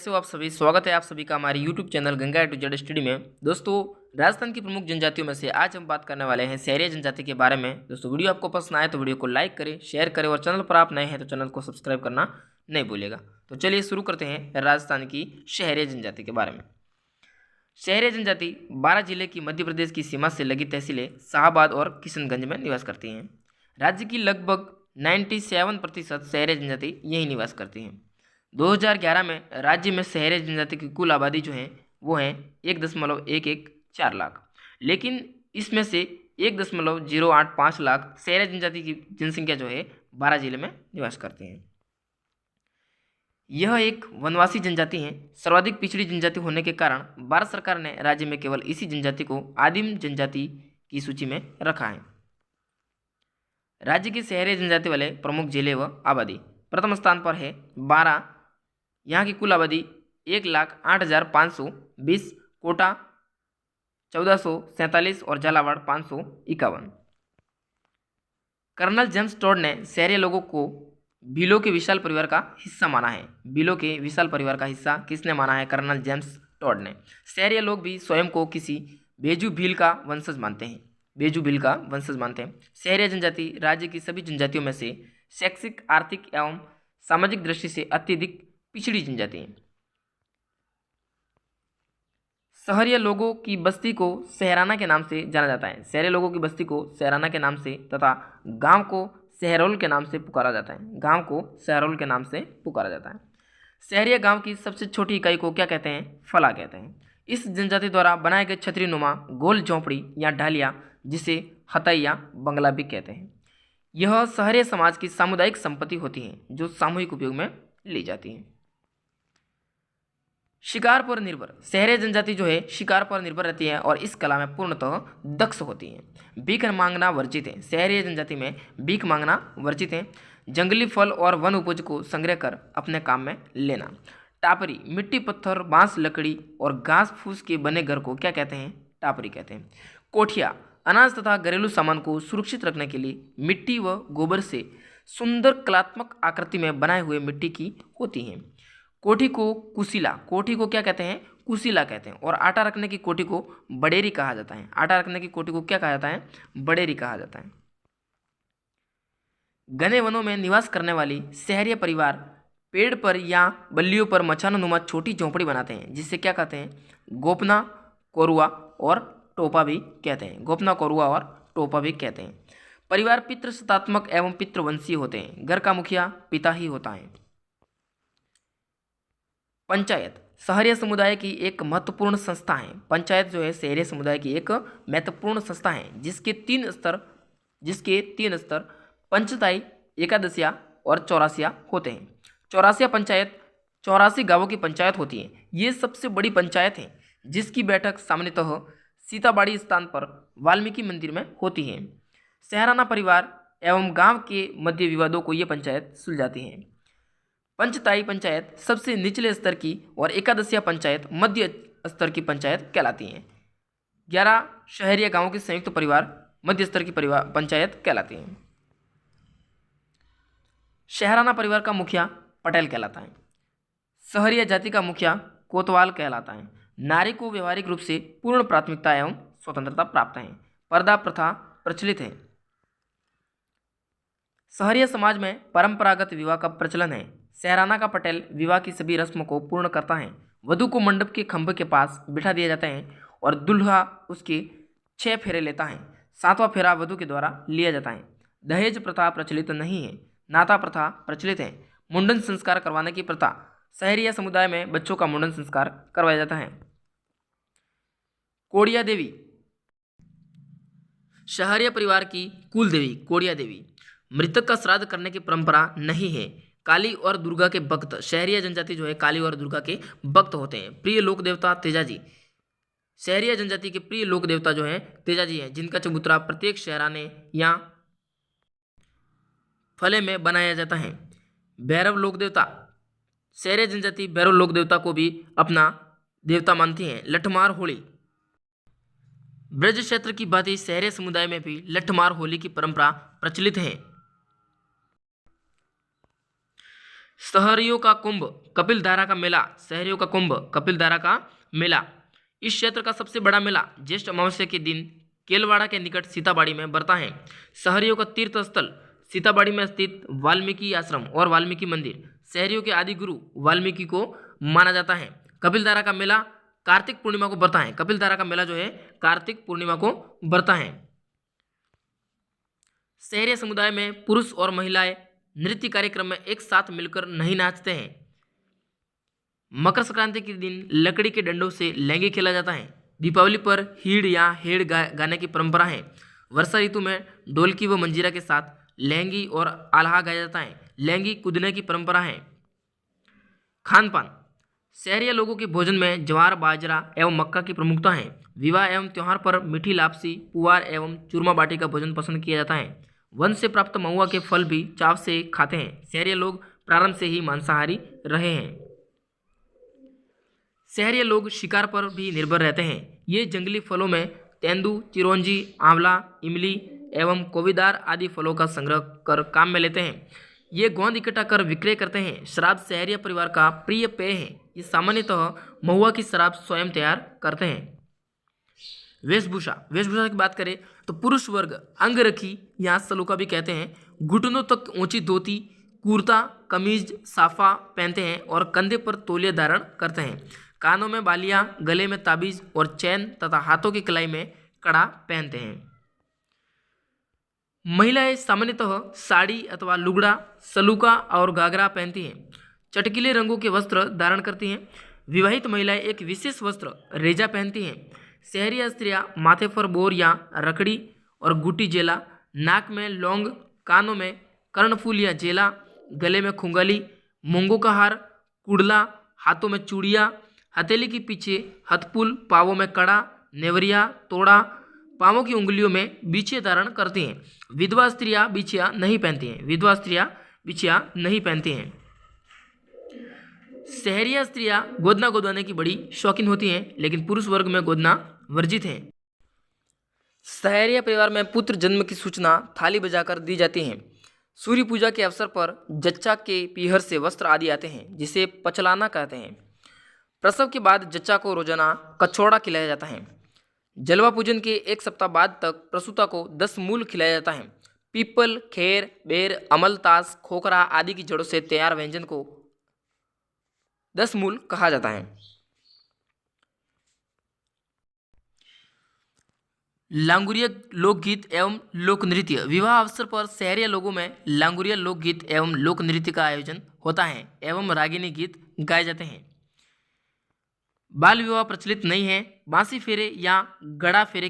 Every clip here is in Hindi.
कैसे हो आप सभी। स्वागत है आप सभी का हमारे YouTube channel Ganga A to Z study में। दोस्तों, राजस्थान की प्रमुख जनजातियों में से आज हम बात करने वाले हैं सहरिया जनजाति के बारे में। दोस्तों, वीडियो आपको पसंद आए तो वीडियो को लाइक करें, शेयर करें और चैनल पर आप नए हैं तो चैनल को सब्सक्राइब करना नहीं भूलेगा। तो चलिए शुरू करते हैं राजस्थान की सहरिया जनजाति के बारे में। सहरिया जनजाति 12 जिले की मध्य प्रदेश की सीमा से लगी तहसीलें शाहाबाद और किशनगंज में निवास करती हैं। राज्य की लगभग 97% सहरिया जनजाति यही निवास करती हैं। 2011 में राज्य में सहरिया जनजाति की कुल आबादी जो है वो है 1.114 लाख, लेकिन इसमें से 1.085 लाख सहरिया जनजाति की जनसंख्या जो है 12 जिले में निवास करती हैं। यह एक वनवासी जनजाति है। सर्वाधिक पिछड़ी जनजाति होने के कारण भारत सरकार ने राज्य में केवल इसी जनजाति को आदिम जनजाति की सूची में रखा है। राज्य की सहरिया जनजाति वाले प्रमुख जिले व आबादी। प्रथम स्थान पर है 12। यहाँ की कुल आबादी 1,08,520, कोटा 1447 और झालावाड़ 551। कर्नल जेम्स टॉड ने सहरिया लोगों को भीलों के विशाल परिवार का हिस्सा माना है। भीलों के विशाल परिवार का हिस्सा किसने माना है? कर्नल जेम्स टॉड ने। सहरिया लोग भी स्वयं को किसी बेजू भील का वंशज मानते हैं। बेजू भील का वंशज मानते हैं। सहरिया जनजाति राज्य की सभी जनजातियों में से शैक्षिक, आर्थिक एवं सामाजिक दृष्टि से अत्यधिक पिछड़ी जनजाति है। सहरिया लोगों की बस्ती को सहराना के नाम से जाना जाता है। सहरिया लोगों की बस्ती को सहराना के नाम से तथा गांव को सहरोल के नाम से पुकारा जाता है। गांव को सहरोल के नाम से पुकारा जाता है। सहरिया गांव की सबसे छोटी इकाई को क्या कहते हैं? फला कहते हैं। इस जनजाति द्वारा बनाए गए छतरी नुमा गोल झोंपड़ी या ढालिया, जिसे हतई या बंगला भी कहते हैं, यह सहरिया समाज की सामुदायिक संपत्ति होती है जो सामूहिक उपयोग में ली जाती है। शिकार पर निर्भर। सहरिया जनजाति जो है शिकार पर निर्भर रहती है और इस कला में पूर्णतः दक्ष होती है। भीख मांगना वर्जित है। सहरिया जनजाति में भीख मांगना वर्जित है। जंगली फल और वन उपज को संग्रह कर अपने काम में लेना। टापरी मिट्टी, पत्थर, बांस, लकड़ी और घास फूस के बने घर को क्या कहते हैं? टापरी कहते हैं। कोठिया अनाज तथा घरेलू सामान को सुरक्षित रखने के लिए मिट्टी व गोबर से सुंदर कलात्मक आकृति में बनाए हुए मिट्टी की होती हैं। कोठी को कुशीला, कोठी को क्या कहते हैं? कुशीला कहते हैं। और आटा रखने की कोठी को बडेरी कहा जाता है। आटा रखने की कोठी को क्या कहा जाता है? बडेरी कहा जाता है। घने वनों में निवास करने वाली सहरिया परिवार पेड़ पर या बल्लियों पर मचाननुमा छोटी झोंपड़ी बनाते हैं, जिससे क्या कहते हैं? गोपना, कोरुआ और टोपा भी कहते हैं। गोपना, कोरुआ और टोपा भी कहते हैं। परिवार पितृसत्तात्मक एवं पितृवंशीय होते हैं। घर का मुखिया पिता ही होता है। पंचायत सहरिया समुदाय की एक महत्वपूर्ण संस्था है। पंचायत जो है सहरिया समुदाय की एक महत्वपूर्ण संस्था है जिसके तीन स्तर पंचताई, एकादशिया और चौरासिया होते हैं। चौरासिया पंचायत 84 गांवों की पंचायत होती है। ये सबसे बड़ी पंचायत है जिसकी बैठक सामान्यतः सीताबाड़ी स्थान पर वाल्मीकि मंदिर में होती है। सहराना परिवार एवं गांव के मध्य विवादों को ये पंचायत सुलझाती है। पंचताई पंचायत सबसे निचले स्तर की और एकादशिया पंचायत मध्य स्तर की पंचायत कहलाती हैं। 11 शहरिया गांवों के संयुक्त परिवार मध्य स्तर की पंचायत कहलाती हैं। शहराना परिवार का मुखिया पटेल कहलाता है। सहरिया जाति का मुखिया कोतवाल कहलाता है। नारी को व्यवहारिक रूप से पूर्ण प्राथमिकता एवं स्वतंत्रता प्राप्त है। पर्दा प्रथा प्रचलित है। सहरिया समाज में परंपरागत विवाह का प्रचलन है। सहराना का पटेल विवाह की सभी रस्मों को पूर्ण करता है। वधु को मंडप के खंभे के पास बिठा दिया जाता है और दूल्हा उसके 6 फेरे लेता है। 7वां फेरा वधु के द्वारा लिया जाता है। दहेज प्रथा प्रचलित नहीं है। नाता प्रथा प्रचलित है। मुंडन संस्कार करवाने की प्रथा। सहरिया समुदाय में बच्चों का मुंडन संस्कार करवाया जाता है। कोड़िया देवी सहरिया परिवार की कुल देवी कोड़िया देवी। मृतक का श्राद्ध करने की परंपरा नहीं है। काली और दुर्गा के भक्त। सहरिया जनजाति जो है काली और दुर्गा के भक्त होते हैं। प्रिय लोक देवता तेजाजी। सहरिया जनजाति के प्रिय लोक देवता जो हैं तेजाजी हैं, जिनका चबूतरा प्रत्येक शहराने या फले में बनाया जाता है। भैरव लोक देवता। सहरिया जनजाति भैरव लोक देवता को भी अपना देवता मानती है। लठमार होली। ब्रज क्षेत्र की भांति सहरिया समुदाय में भी लठमार होली की परंपरा प्रचलित है। शहरियों का कुंभ कपिलधारा का मेला, शहरियों का कुंभ कपिलधारा का मेला। इस क्षेत्र का सबसे बड़ा मेला ज्येष्ठ अमावस्या के दिन केलवाड़ा के निकट सीताबाड़ी में बरता है। शहरियों का तीर्थ स्थल सीताबाड़ी में स्थित वाल्मीकि आश्रम और वाल्मीकि मंदिर शहरियों के आदि गुरु वाल्मीकि को माना जाता है। कपिलधारा का मेला कार्तिक पूर्णिमा को बरता है। कपिलधारा का मेला जो है कार्तिक पूर्णिमा को बरता है। शहरी समुदाय में पुरुष और महिलाएं नृत्य कार्यक्रम में एक साथ मिलकर नहीं नाचते हैं। मकर संक्रांति के दिन लकड़ी के डंडों से लहंगे खेला जाता है। दीपावली पर हीड़ या हेड़ गाने की परंपरा है। वर्षा ऋतु में ढोलकी व मंजीरा के साथ लहंगी और आल्हा गाया जाता है। लहंगी कूदने की परंपरा है। खान पान शहरी लोगों के भोजन में ज्वार बाजरा एवं मक्का की प्रमुखता है। विवाह एवं त्योहार पर मीठी लापसी पुआर एवं चूरमा बाटी का भोजन पसंद किया जाता है। वन से प्राप्त महुआ के फल भी चाव से खाते हैं। शहरी लोग प्रारंभ से ही मांसाहारी रहे हैं। शहरी लोग शिकार पर भी निर्भर रहते हैं। ये जंगली फलों में तेंदू, चिरौंजी, आंवला, इमली एवं कोवीदार आदि फलों का संग्रह कर काम में लेते हैं। ये गोंद इकट्ठा कर विक्रय करते हैं। शराब शहरी परिवार का प्रिय पेय है। ये सामान्यतः महुआ की शराब स्वयं तैयार करते हैं। वेशभूषा की बात करें तो पुरुष वर्ग अंगरखी या सलूका भी कहते हैं, घुटनों तक ऊंची धोती, कुर्ता, कमीज, साफा पहनते हैं और कंधे पर तौलिया धारण करते हैं। कानों में बालियां, गले में ताबीज और चैन तथा हाथों की कलाई में कड़ा पहनते हैं। महिलाएं सामान्यतः साड़ी अथवा लुगड़ा, सलूका और घाघरा पहनती हैं। चटकीले रंगों के वस्त्र धारण करती हैं। विवाहित महिलाएं एक विशेष वस्त्र रेजा पहनती हैं। शहरी स्त्रियां माथे पर बोर या रकड़ी और गुटी जेला, नाक में लौंग, कानों में कर्णफूल या जेला, गले में खुंगली, मूंगों का हार, कुड़ला, हाथों में चूड़ियाँ, हथेली के पीछे हथपुल, पावों में कड़ा, नेवरिया, तोड़ा, पांवों की उंगलियों में बीछे धारण करती हैं। विधवा स्त्रियां बिछिया नहीं पहनती हैं। विधवा स्त्रियां बिछिया नहीं पहनती हैं। शहरिया स्त्रियां गोदना गोदवाने की बड़ी शौकीन होती हैं, लेकिन पुरुष वर्ग में गोदना वर्जित है। शहरिया परिवार में पुत्र जन्म की सूचना थाली बजाकर दी जाती है। सूर्य पूजा के अवसर पर जच्चा के पीहर से वस्त्र आदि आते हैं, जिसे पचलाना कहते हैं। प्रसव के बाद जच्चा को रोजाना कछोड़ा खिलाया जाता है। जलवा पूजन के एक सप्ताह बाद तक प्रसूता को 10 मूल खिलाया जाता है। पीपल, खेर, बेर, अमलतास, खोखरा आदि की जड़ों से तैयार व्यंजन को 10 मूल कहा जाता है। लांगुरिया लोकगीत एवं लोक नृत्य विवाह अवसर पर शहरी लोगों में लांगुरिया लोकगीत एवं लोक नृत्य का आयोजन होता है एवं रागिनी गीत गाए जाते हैं। बाल विवाह प्रचलित नहीं है। बांसी फेरे या गड़ा फेरे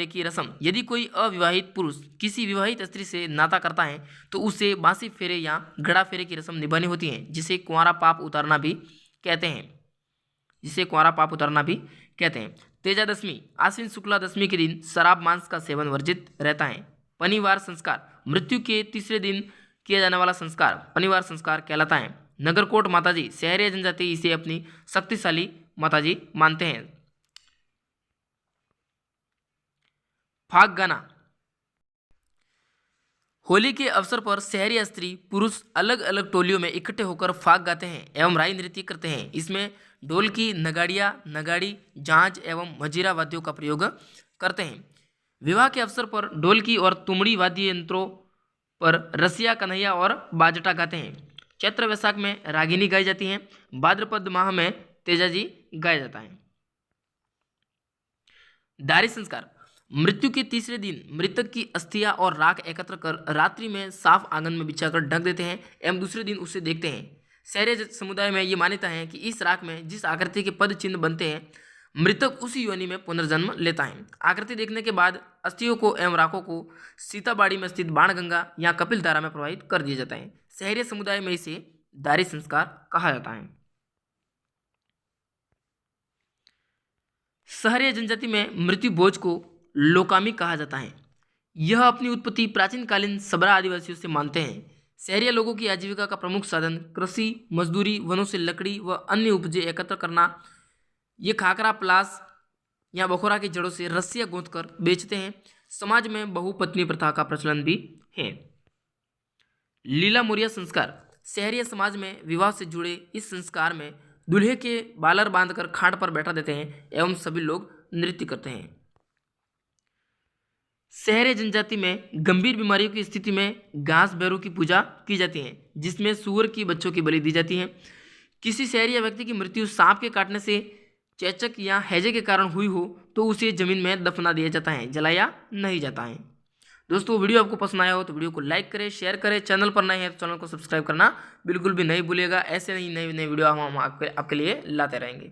की रस्म यदि कोई अविवाहित पुरुष किसी विवाहित स्त्री से नाता करता है तो उसे बांसी फेरे या गड़ा फेरे की रस्म निभानी होती है, जिसे कुंवारा पाप उतारना भी कहते हैं। तेजा दशमी आश्विन शुक्ला दशमी के दिन शराब मांस का सेवन वर्जित रहता है। पनिवार संस्कार मृत्यु के तीसरे दिन किया जाने वाला संस्कार पनिवार संस्कार कहलाता है। नगरकोट माताजी शहरी जनजाति इसे अपनी शक्तिशाली माताजी मानते हैं। फाग गाना होली के अवसर पर शहरी स्त्री पुरुष अलग अलग टोलियों में इकट्ठे होकर फाग गाते हैं एवं राई नृत्य करते हैं। इसमें ढोलकी, नगाड़ी, झांझ एवं मजीरा वाद्यों का प्रयोग करते हैं। विवाह के अवसर पर ढोलकी और तुमड़ी वाद्य यंत्रों पर रसिया, कन्हैया और बाजटा गाते हैं। चैत्र वैशाख में रागिनी गाई जाती हैं। भाद्रपद माह में तेजाजी गाया जाता है। दारी संस्कार मृत्यु के तीसरे दिन मृतक की अस्थियां और राख एकत्र कर रात्रि में साफ आंगन में बिछाकर ढक देते हैं एवं दूसरे दिन उसे देखते हैं। शहरी समुदाय में ये मान्यता है कि इस राख में जिस आकृति के पद चिन्ह बनते हैं मृतक उसी योनि में पुनर्जन्म लेता है। आकृति देखने के बाद अस्थियों को एवं राखों को सीताबाड़ी में स्थित बाणगंगा या कपिलधारा में प्रवाहित कर दिया जाता है। शहरी समुदाय में इसे दारी संस्कार कहा जाता है। शहरी जनजाति में मृत्यु भोज को लोकामी कहा जाता है। यह अपनी उत्पत्ति प्राचीन कालीन सबरा आदिवासियों से मानते हैं। शहरी लोगों की आजीविका का प्रमुख साधन कृषि, मजदूरी, वनों से लकड़ी व अन्य उपजे एकत्र करना। ये खाकरा, प्लास या बखोरा की जड़ों से रस्सियां गूंथकर बेचते हैं। समाज में बहुपत्नी प्रथा का प्रचलन भी है। लीला मोरिया संस्कार, शहरी समाज में विवाह से जुड़े इस संस्कार में दूल्हे के बालर बांधकर खाट पर बैठा देते हैं एवं सभी लोग नृत्य करते हैं। शहरी जनजाति में गंभीर बीमारियों की स्थिति में घास भैरू की पूजा की जाती है, जिसमें सूअर की बच्चों की बलि दी जाती है। किसी शहरी या व्यक्ति की मृत्यु सांप के काटने से, चेचक या हैजे के कारण हुई हो तो उसे जमीन में दफना दिया जाता है, जलाया नहीं जाता है। दोस्तों वीडियो आपको पसंद आया हो तो वीडियो को लाइक करें, शेयर करें, चैनल पर नए हैं तो चैनल को सब्सक्राइब करना बिल्कुल भी नहीं भूलिएगा। ऐसे नई वीडियो हम आपके लिए लाते रहेंगे।